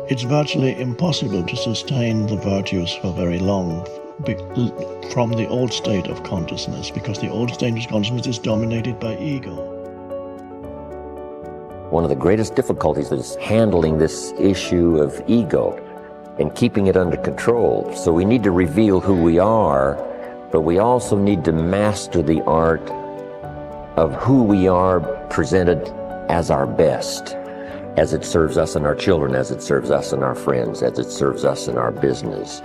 It's virtually impossible to sustain the virtues for very long from the old state of consciousness, because the old state of consciousness is dominated by ego. One of the greatest difficulties is handling this issue of ego and keeping it under control. So we need to reveal who we are, but we also need to master the art of who we are presented as our best, as it serves us and our children, as it serves us and our friends, as it serves us in our business.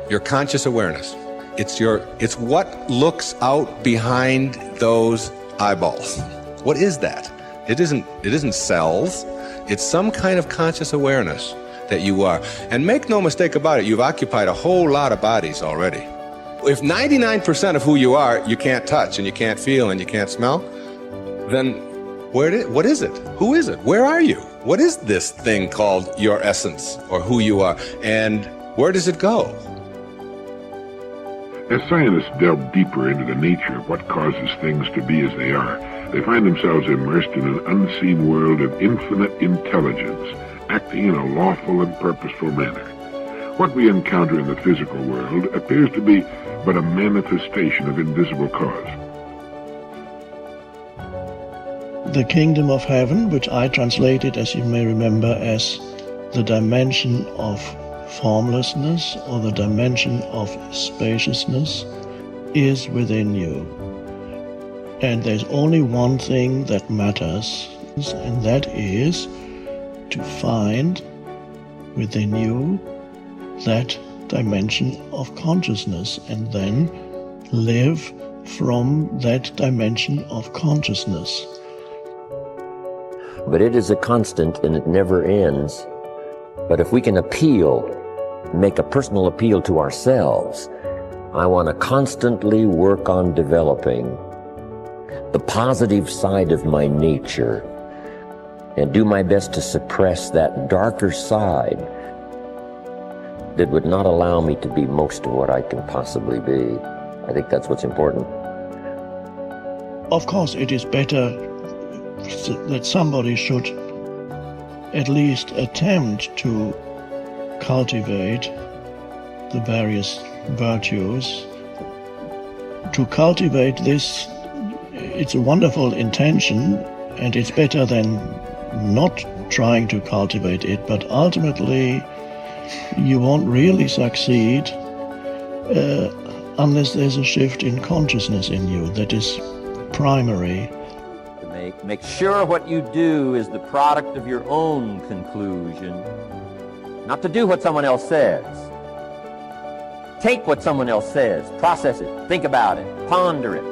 Your conscious awareness. It's what looks out behind those eyeballs. What is that? It isn't cells. It's some kind of conscious awareness that you are. And make no mistake about it, you've occupied a whole lot of bodies already. If 99% of who you are, you can't touch and you can't feel and you can't smell, then what is it? Who is it? Where are you? What is this thing called your essence or who you are? And where does it go? As scientists delve deeper into the nature of what causes things to be as they are, they find themselves immersed in an unseen world of infinite intelligence, acting in a lawful and purposeful manner. What we encounter in the physical world appears to be but a manifestation of invisible cause. The kingdom of heaven, which I translated, as you may remember, as the dimension of formlessness or the dimension of spaciousness, is within you. And there's only one thing that matters, and that is to find within you that dimension of consciousness and then live from that dimension of consciousness. But it is a constant and it never ends. But if we can make a personal appeal to ourselves, I want to constantly work on developing the positive side of my nature and do my best to suppress that darker side that would not allow me to be most of what I can possibly be. I think that's what's important. Of course, it is better that somebody should at least attempt to cultivate the various virtues. To cultivate this, it's a wonderful intention, and it's better than not trying to cultivate it, but ultimately you won't really succeed unless there's a shift in consciousness in you that is primary. Make sure what you do is the product of your own conclusion, not to do what someone else says. Take what someone else says, process it, think about it, ponder it.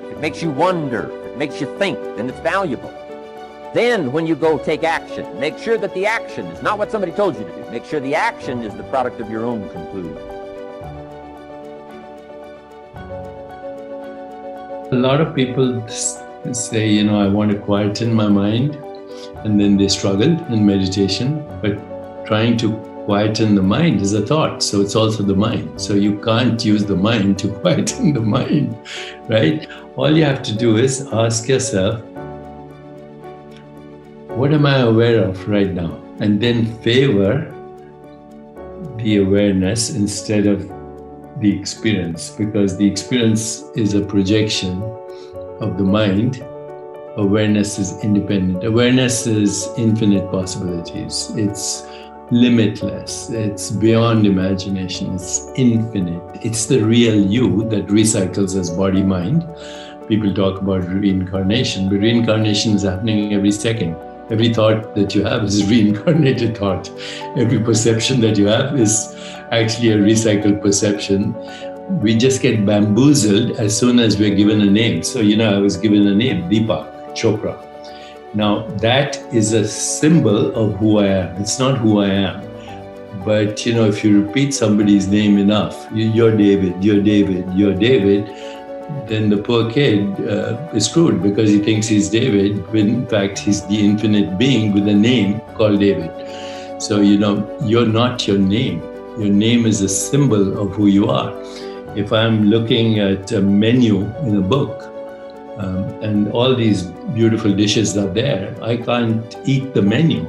If it makes you wonder, if it makes you think, then it's valuable. Then when you go take action, make sure that the action is not what somebody told you to do. Make sure the action is the product of your own conclusion. A lot of people say, I want to quieten my mind, and then they struggle in meditation, but trying to quieten the mind is a thought, so it's also the mind. So you can't use the mind to quieten the mind, right? All you have to do is ask yourself, what am I aware of right now? And then favor the awareness instead of the experience, because the experience is a projection of the mind. Awareness is independent. Awareness is infinite possibilities. It's limitless. It's beyond imagination. It's infinite. It's the real you that recycles as body-mind. People talk about reincarnation, but reincarnation is happening every second. Every thought that you have is a reincarnated thought. Every perception that you have is actually a recycled perception. We just get bamboozled as soon as we're given a name. So, I was given a name, Deepak Chopra. Now, that is a symbol of who I am. It's not who I am. But, if you repeat somebody's name enough, you're David, you're David, you're David, then the poor kid is screwed because he thinks he's David, when in fact he's the infinite being with a name called David. So, you're not your name. Your name is a symbol of who you are. If I'm looking at a menu in a book, and all these beautiful dishes are there, I can't eat the menu.